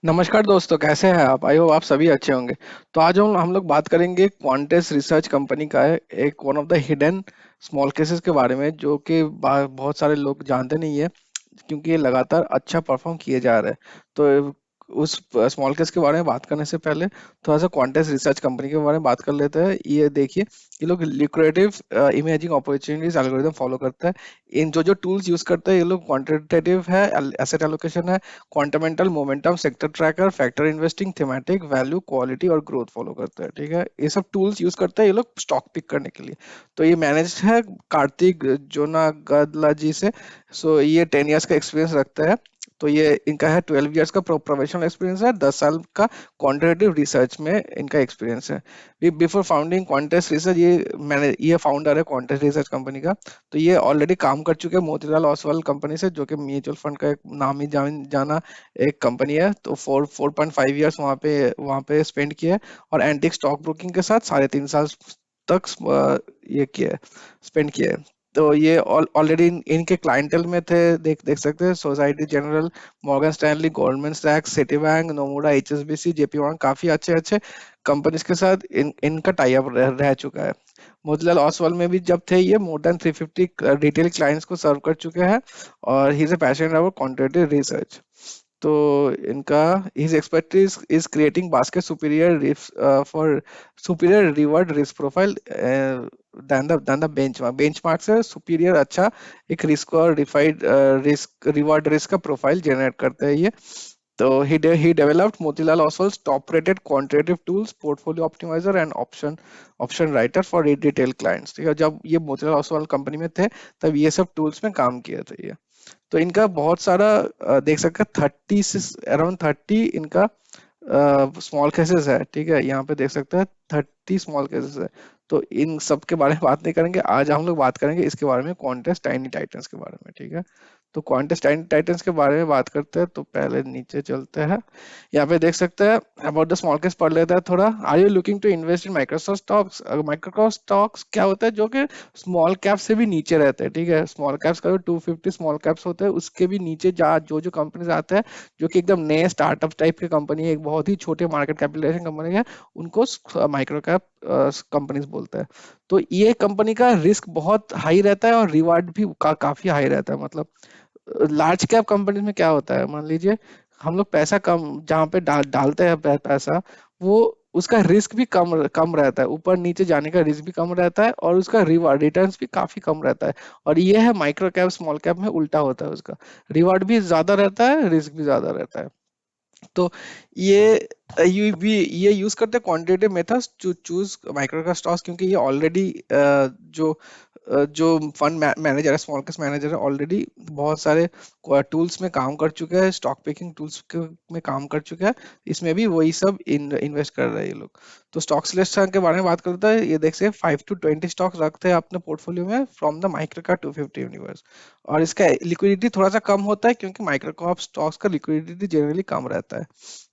नमस्कार दोस्तों, कैसे हैं आप? आई होप आप सभी अच्छे होंगे। तो आज हम लोग बात करेंगे क्वांटेस रिसर्च कंपनी का है एक one of the hidden small cases के बारे में, जो कि बहुत सारे लोग जानते नहीं है, क्योंकि ये लगातार अच्छा परफॉर्म किए जा रहे हैं। तो उस स्मॉल केस के बारे में बात करने से पहले थोड़ा सा क्वांटेस रिसर्च कंपनी के बारे में बात कर लेते हैं। ये देखिए, ये लोग लिक्रेटिव इमेजिंग अपॉर्चुनिटीज एल्गोरिदम फॉलो करता है। इन जो जो टूल्स यूज करते हैं ये लोग, क्वांटिटेटिव है, एसेट एलोकेशन है, quantamental, momentum, sector tracker, factor investing, thematic, value, quality और ग्रोथ फॉलो करते हैं। ठीक है, ये सब टूल्स यूज करते हैं ये लोग स्टॉक पिक करने के लिए। तो ये मैनेज है कार्तिक जोनागदला जी से। सो ये 10 इयर्स का एक्सपीरियंस रखता है। तो ये इनका है 12 इयर्स का प्रोफेशनल एक्सपीरियंस है, 10 साल का क्वांटिटेटिव रिसर्च में इनका एक्सपीरियंस है। बिफोर फाउंडिंग क्वांटेस्ट रिसर्च, ये फाउंडर है क्वांटेस्ट रिसर्च कंपनी का। तो ये ऑलरेडी काम कर चुके हैं मोतीलाल ओसवाल कंपनी से, जो कि म्यूचुअल फंड का एक नामी जाना एक कंपनी है। तो 4.5 इयर्स वहाँ पे स्पेंड किया है। और एंटिक स्टॉक ब्रोकिंग के साथ 3.5 साल तक ये किया है, स्पेंड किया है। तो ये ऑलरेडी इनके क्लाइंटल में थे, देख देख सकते हैं, Societe Generale, Morgan Stanley, Goldman सैक्स, Citibank, Nomura, HSBC, JP Morgan, काफी अच्छे अच्छे कंपनीज के साथ इनका टाई अप रह चुका है। मोतीलाल ओसवाल में भी जब थे, ये मोर देन 350 रिटेल क्लाइंट्स को सर्व कर चुके हैं। और he is a passionate about quantitative research. तो इनका his expertise is creating basket superior for superior reward risk profile then the benchmark से सुपीरियर अच्छा एक रिस्क और रिफाइंड रिस्क रिवॉर्ड रिस्क का प्रोफाइल जनरेट करते हैं ये। तो he developed Motilal Oswal's top-rated quantitative tools, portfolio optimizer and option writer for retail clients। ठीक है, जब ये मोतीलाल ओसवाल कंपनी में थे तब ये सब टूल्स में काम किए थे ये। तो इनका बहुत सारा देख सकते हैं, 30 से अराउंड 30 इनका स्मॉल केसेस है। ठीक है, यहाँ पे देख सकते हैं 30 स्मॉल केसेस है। तो इन सब के बारे में बात नहीं करेंगे आज, हम लोग बात करेंगे इसके बारे में, क्वांटस टाइनी टाइटंस के बारे में। ठीक है, तो क्वांटस टाइनी टाइटंस के बारे में बात करते हैं। तो पहले नीचे चलते हैं, यहाँ पे देख सकते हैं अबाउट द स्मॉल केस पढ़ लेता है थोड़ा। Are you looking to invest in Microsoft stocks? Microsoft stocks क्या होता है, जो कि स्मॉल कैप से भी नीचे रहते हैं। ठीक है, स्मॉल कैप्स का जो 250 स्मॉल कैप्स होते हैं उसके भी नीचे जा जो जो कंपनीज आते हैं, जो कि एकदम नए स्टार्टअप टाइप की कंपनी है, एक बहुत ही छोटे मार्केट कैपिटलाइजेशन कंपनी है, उनको माइक्रो कैप कंपनीज बोलते हैं। तो ये कंपनी का रिस्क बहुत हाई रहता है और रिवार्ड भी काफी हाई रहता है। मतलब लार्ज कैप कंपनी में क्या होता है, मान लीजिए हम लोग पैसा कम जहाँ पे डालते हैं पैसा, वो उसका रिस्क भी कम कम रहता है, ऊपर नीचे जाने का रिस्क भी कम रहता है और उसका रिवार्ड रिटर्न्स भी काफी कम रहता है। और ये है माइक्रो कैप स्मॉल कैप में उल्टा होता है, उसका रिवार्ड भी ज्यादा रहता है, रिस्क भी ज्यादा रहता है। तो ये ये यूज करते हैं quantitative methods to choose micro cap stocks, क्योंकि ये ऑलरेडी जो जो फंड मैनेजर है, स्मॉल कैप मैनेजर है, ऑलरेडी बहुत सारे टूल्स में काम कर चुके हैं, स्टॉक पिकिंग टूल्स में काम कर चुके हैं। इसमें भी वही सब इन्वेस्ट कर रहे हैं ये लोग। तो स्टॉक सिलेक्शन के बारे में बात करते हैं, ये देख से 5 to 20 स्टॉक्स रखते हैं अपने पोर्टफोलियो में from the micro cap 250 universe. और इसका लिक्विडिटी थोड़ा सा कम होता है, क्योंकि माइक्रो कैप स्टॉक्स का लिक्विडिटी जनरली कम रहता है।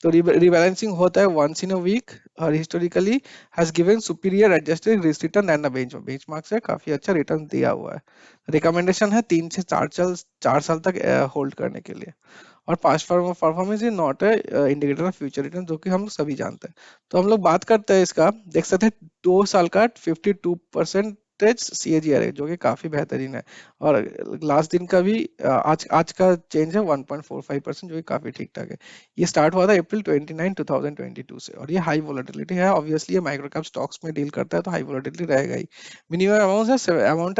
तो रिबैलेंसिंग होता है वंस इन अ वीक, और historically has given superior adjusted risk return and benchmark से काफी अच्छा रिटर्न दिया हुआ है। रिकमेंडेशन है 3 से 4 साल तक होल्ड करने के लिए। और past performance is not a indicator of future return, जो कि हम लोग सभी जानते हैं। तो हम लोग बात करते हैं इसका, देख सकते हैं 2 साल का 52% CAGR है, जो कि काफी बेहतरीन है। और लास्ट दिन का भी आज आज का चेंज है 1.45%, जो कि काफी ठीक ठाक है। ये स्टार्ट हुआ था April 29, 2022 से, और ये हाई वोलेटिलिटी है। ऑब्वियसली ये माइक्रो कैप स्टॉक्स में डील करता है, तो हाई वोलेटिलिटी रहेगा ही। मिनिमम अमाउंट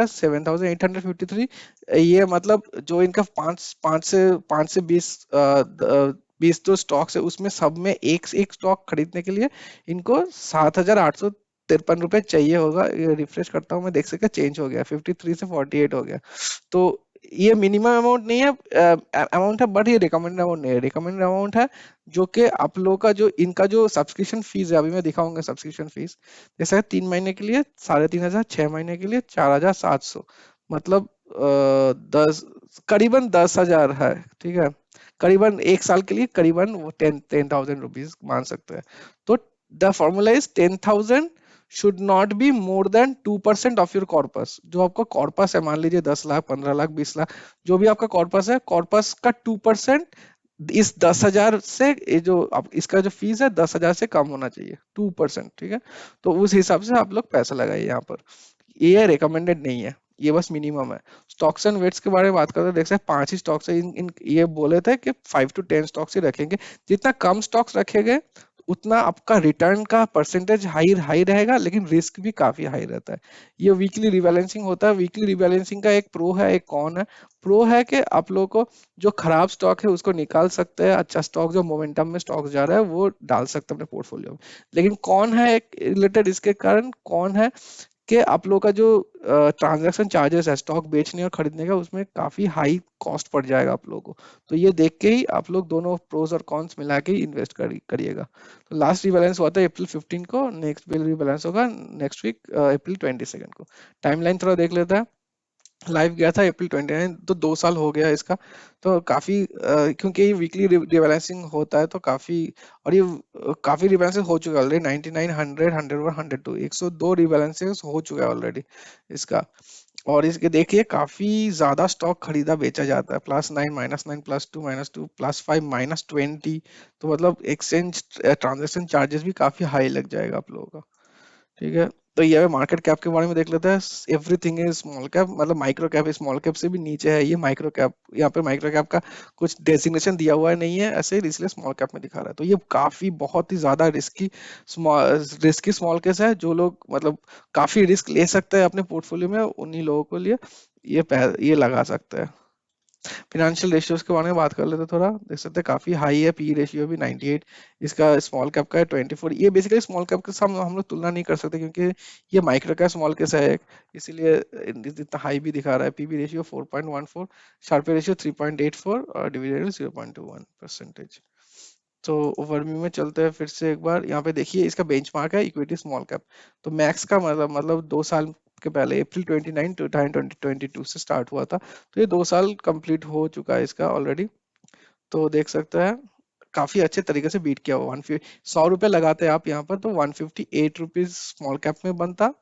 है 7,853। ये मतलब जो इनका पाँच से 20 जो स्टॉक्स है, उसमें सब में एक एक स्टॉक खरीदने के लिए इनको 7,853 रुपए चाहिए होगा। ये रिफ्रेश करता हूँ मैं, देख सकते चेंज हो गया, 53 से 48 हो गया। तो ये मिनिमम अमाउंट नहीं है, अमाउंट है, बट ये रिकमेंडेड अमाउंट नहीं है, रिकमेंडेड अमाउंट है। जो कि आप लोगों का जो इनका जो सब्सक्रिप्शन फीस है, अभी मैं दिखाऊंगा सब्सक्रिप्शन फीस। जैसे 3 महीने के लिए 3,500, 6 महीने के लिए 4,700, मतलब 10, करीबन 10,000 है। ठीक है, करीबन 1 साल के लिए करीबन वो 10,000 रुपीज मान सकते हैं। तो the formula is 10,000 should not be more than 2% of your corpus. जो आपका कॉर्पस है, मान लीजिए 10 लाख, 15 लाख, 20 लाख, जो भी आपका कॉर्पस है, कॉर्पस का 2% इस 10,000 से ये जो आप इसका जो फीस है 10,000 से कम होना चाहिए, 2%। ठीक है, तो उस हिसाब से आप लोग पैसा लगाइए यहाँ पर। ये रिकमेंडेड नहीं है, ये बस मिनिमम है। स्टॉक्स एंड वेट्स के बारे में बात करते हैं, देख सकते हैं 5 ही स्टॉक्स है। इन ये बोले थे कि 5 to 10 स्टॉक्स ही रखेंगे। जितना कम स्टॉक्स रखे गए उतना आपका रिटर्न का परसेंटेज हाई हाई रहेगा, लेकिन रिस्क भी काफी हाई रहता है। ये वीकली रिबैलेंसिंग होता है। वीकली रिबैलेंसिंग का एक प्रो है, एक कॉन है। प्रो है कि आप लोगों को जो खराब स्टॉक है उसको निकाल सकते हैं, अच्छा स्टॉक जो मोमेंटम में स्टॉक जा रहा है वो डाल सकते हैं अपने पोर्टफोलियो में। लेकिन कौन है एक रिलेटेड इसके कारण कौन है कि आप लोगों का जो ट्रांजैक्शन चार्जेस है स्टॉक बेचने और खरीदने का, उसमें काफी हाई कॉस्ट पड़ जाएगा आप लोगों को। तो ये देख के ही आप लोग दोनों प्रोस और कॉन्स मिला के इन्वेस्ट करिएगा। तो लास्ट रिबैलेंस हुआ था अप्रैल 15 को, नेक्स्ट बिल रिबैलेंस होगा नेक्स्ट वीक अप्रैल 22 को। टाइमलाइन थोड़ा देख लेते हैं। लाइव गया था अप्रैल 29, तो 2 साल हो गया इसका। तो काफी क्योंकि ये वीकली रिबैलेंसिंग होता है तो काफी, और ये काफी रिबैलेंसिंग हो चुका है ऑलरेडी। 99, 100, 101, 102, 102 रिबैलेंसिंग हो चुका है ऑलरेडी इसका। और इसके देखिए काफी ज्यादा स्टॉक खरीदा बेचा जाता है, +9, -9, +2, -2, +5, -20। तो मतलब एक्सचेंज ट्रांजेक्शन चार्जेस भी काफी हाई लग जाएगा आप लोगों का। ठीक है, तो ये मार्केट कैप के बारे में देख लेते हैं। एवरीथिंग इज स्मॉल कैप, मतलब माइक्रो कैप स्मॉल कैप से भी नीचे है ये माइक्रो कैप। यहाँ पे माइक्रो कैप का कुछ डेजिग्नेशन दिया हुआ नहीं है ऐसे, इसलिए स्मॉल कैप में दिखा रहा है। तो ये काफी बहुत ही ज्यादा रिस्की स्मॉल कैप है। जो लोग मतलब काफी रिस्क ले सकते हैं अपने पोर्टफोलियो में, उन्हीं लोगों के लिए ये लगा सकते हैं। फिनेंशियल रेशियोज के बारे में बात कर लेते हैं थोड़ा। देख सकते हैं काफी हाई है, पी रेशियो भी 98। इसका स्मॉल कैप का है 24। ये बेसिकली स्मॉल कैप के साथ हम लोग तुलना नहीं कर सकते, क्योंकि ये माइक्रो कैप स्मॉल कैप है एक, इसीलिए इतना हाई भी दिखा रहा है। पीबी रेशियो 4.14, शार्पे रेशियो 3.84 और डिविडेंड 0.21%। तो ओवरव्यू में चलते हैं फिर से एक बार। यहाँ पे देखिए इसका बेंचमार्क है इक्विटी स्मॉल कैप। तो मैक्स का मतलब 2 साल के पहले अप्रैल 29 2022 से स्टार्ट हुआ था। तो ये 2 साल कंप्लीट हो चुका है इसका ऑलरेडी। तो देख सकते हैं काफी अच्छे तरीके से बीट किया हुआ। 100 रुपए लगाते हैं आप यहाँ पर तो 158 रुपीज स्मॉल कैप में बनता।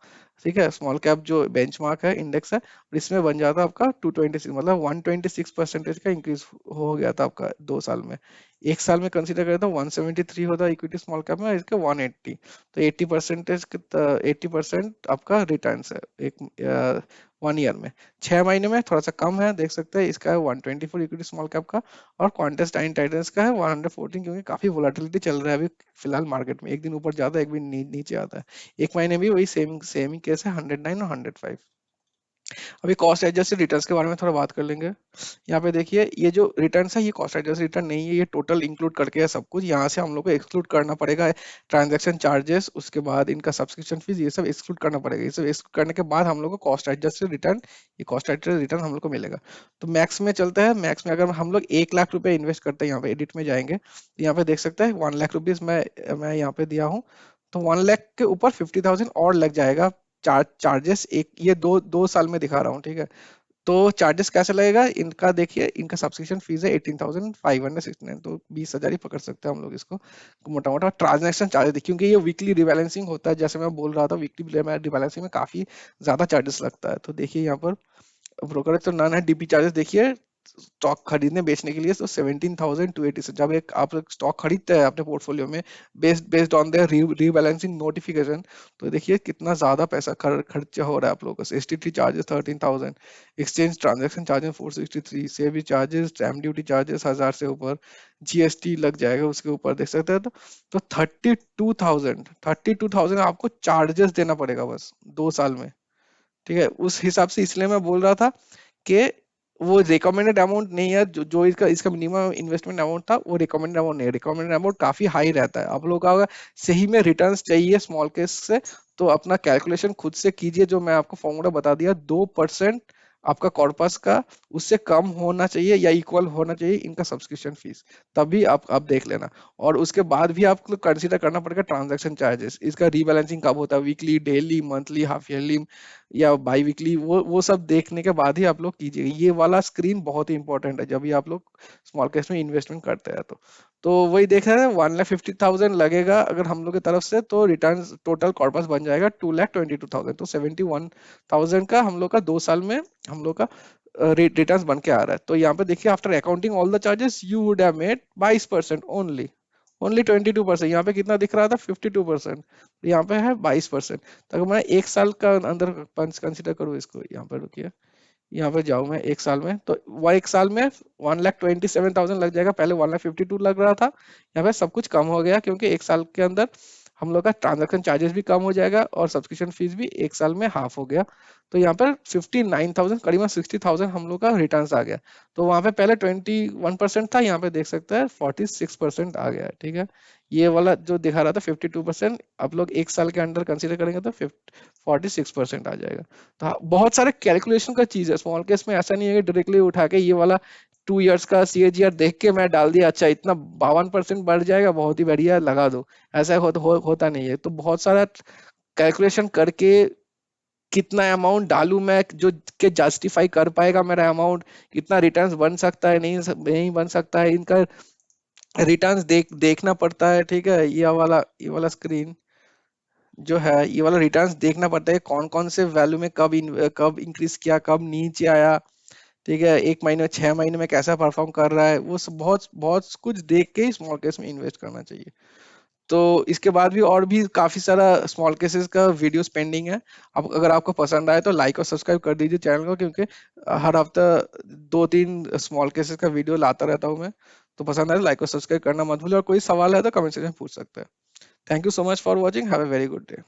ठीक है, स्मॉल कैप जो बेंचमार्क है इंडेक्स है, और इसमें बन जाता आपका 226, मतलब 126% का इंक्रीज हो गया था आपका 2 साल में। एक साल में कंसीडर करें तो 173 होता है इक्विटी स्मॉल कैप में, इसके 180। तो 80%, 80% आपका रिटर्न है एक 1 ईयर में। 6 महीने में थोड़ा सा कम है, देख सकते हैं इसका है 124 इक्विटी स्मॉल कैप का। और क्वांटस टाइन टाइटन्स का है 114, क्योंकि काफी वोलेटिलिटी चल रहा है अभी फिलहाल मार्केट में। एक दिन ऊपर जाता है, एक दिन नीचे आता है। एक महीने भी वही सेम सेम ही केस है, 109 और 105। अभी कॉस्ट एडजस्टेड रिटर्न्स के बारे में थोड़ा बात कर लेंगे। यहाँ पे देखिए ये जो रिटर्न्स है ये कॉस्ट एडजस्टेड रिटर्न नहीं है, ये टोटल इंक्लूड करके है सब कुछ। यहाँ से हम लोग को एक्सक्लूड करना पड़ेगा ट्रांजैक्शन चार्जेस, उसके बाद इनका सब्सक्रिप्शन फीस, ये सब एक्सक्लूड करना पड़ेगा। ये सब एक्सक्लूड करने के बाद हम लोग को कॉस्ट एडजस्टेड रिटर्न, ये कॉस्ट एडजस्टेड रिटर्न हम लोग को मिलेगा। तो मैक्स में चलते हैं। मैक्स में अगर हम लोग 1 लाख रुपए इन्वेस्ट करते हैं, यहाँ पे एडिट में जाएंगे तो यहाँ पे देख सकते हैं 1 लाख रुपीज मैं यहाँ पे दिया हूँ। तो 1 लाख के ऊपर 50,000 और लग जाएगा चार्जेस। एक ये दो दो साल में दिखा रहा हूँ, ठीक है। तो चार्जेस कैसे लगेगा इनका, देखिए इनका सब्सक्रिप्शन फीस है 18,569, तो 20,000 ही पकड़ सकते हैं हम लोग इसको मोटा मोटा। ट्रांजैक्शन चार्जेस देखिए, क्योंकि ये वीकली रिबैलेंसिंग होता है, जैसे मैं बोल रहा था वीकली रिबैलेंसिंग में काफी ज्यादा चार्जेस लगता है। तो देखिए यहाँ पर ब्रोकरेज तो नन है। डीपी चार्जेस देखिए स्टॉक खरीदने बेचने के लिए तो 17,280 से, जब एक आप एक स्टॉक खरीदते हैं अपने पोर्टफोलियो में based on the rebalancing notification, तो देखिए कितना ज्यादा पैसा खर्चा हो रहा है आप लोगों का। STT charges 13,000, exchange transaction charges 463, SEBI charges, stamp duty charges 1,000 से ऊपर, जीएसटी लग जाएगा उसके ऊपर, देख सकते हैं। तो 32,000 आपको चार्जेस देना पड़ेगा बस 2 साल में। ठीक है, उस हिसाब से इसलिए मैं बोल रहा था कि वो रिकमेंडेड अमाउंट नहीं है। जो जो इसका इसका मिनिमम इन्वेस्टमेंट अमाउंट था वो रिकमेंडेड अमाउंट नहीं है। रिकमेंडेड अमाउंट काफी हाई रहता है। आप लोगों का अगर सही में रिटर्न्स चाहिए स्मॉल केस से, तो अपना कैलकुलेशन खुद से कीजिए। जो मैं आपको फॉर्मूला बता दिया, 2% आपका कॉर्पस का उससे कम होना चाहिए या इक्वल होना चाहिए इनका सब्सक्रिप्शन फीस, तभी आप देख लेना। और उसके बाद भी आपको कंसीडर करना पड़ेगा ट्रांजैक्शन चार्जेस। इसका रीबैलेंसिंग कब होता है, weekly, daily, monthly, half yearly या बाई वीकली, वो सब देखने के बाद ही आप लोग कीजिएगा। ये वाला स्क्रीन बहुत ही इंपॉर्टेंट है जब भी आप लोग स्मॉल कैप्स में इन्वेस्टमेंट करते हैं। तो वही देख रहे हैं, 1,50,000 लगेगा अगर हम लोग की तरफ से, तो रिटर्न टोटल कॉर्पस बन जाएगा 2,22,000। तो 71,000 का हम लोग का 2 साल में हम लोग का रिटर्न्स बन के आ रहा है। तो यहाँ पे देखिए after accounting all the charges you would have made 22% only, only 22%। यहाँ पे कितना दिख रहा था 52%, यहाँ पे है 22%। तो अगर मैं एक साल का अंदर कंसिडर करूँ इसको, यहाँ पे रुकिए, यहाँ पे जाऊँ मैं एक साल में, तो वह एक साल में 1,27,000 लग जाएगा, पहले 1,52 लग रहा था। यहाँ पे सब कुछ कम हो गया क्योंकि एक साल के अंदर हम लोग का ट्रांजैक्शन चार्जेस भी कम हो जाएगा और सब्सक्रिप्शन फीस भी एक साल में हाफ हो गया। तो यहाँ पर 59,000 करीबन 60,000 हम लोग का रिटर्न आ गया। तो वहां पे पहले 21% था, यहाँ पे देख सकते हैं 46% आ गया है। ठीक है, ये वाला जो दिखा रहा था 52%, आप लोग एक साल के अंडर कंसीडर करेंगे तो 46% आ जाएगा। तो हाँ, बहुत सारे कैलकुलेशन का चीज है स्मॉल केस में। ऐसा नहीं है कि डायरेक्टली उठा के ये वाला 2 इयर्स का सीएजीआर देख के मैं डाल दिया, अच्छा इतना 52% बढ़ जाएगा, बहुत ही बढ़िया लगा दो। ऐसा होता नहीं है। तो बहुत सारा कैलकुलेशन करके कितना अमाउंट डालूं मैं जो के जस्टिफाई कर पाएगा मेरा अमाउंट, कितना रिटर्न्स बन सकता है, नहीं बन सकता है, इनका रिटर्न्स देखना पड़ता है। ठीक है, ये वाला स्क्रीन जो है, ये वाला रिटर्न्स देखना पड़ता है कौन कौन से वैल्यू में कब इंक्रीज किया, कब नीचे आया। ठीक है, 1 महीने 6 महीने में कैसा परफॉर्म कर रहा है, वो सब बहुत बहुत कुछ देख के ही स्मॉल केस में इन्वेस्ट करना चाहिए। तो इसके बाद भी और भी काफी सारा स्मॉल केसेस का वीडियोस पेंडिंग है। अब अगर आपको पसंद आए तो लाइक और सब्सक्राइब कर दीजिए चैनल को, क्योंकि हर हफ्ता 2-3 स्मॉल केसेस का वीडियो लाता रहता हूँ मैं। तो पसंद आए तो लाइक और सब्सक्राइब करना मत भूलिए, और कोई सवाल है तो कमेंट सेक्शन में पूछ सकते हैं। Thank you so much for watching, have a very good day.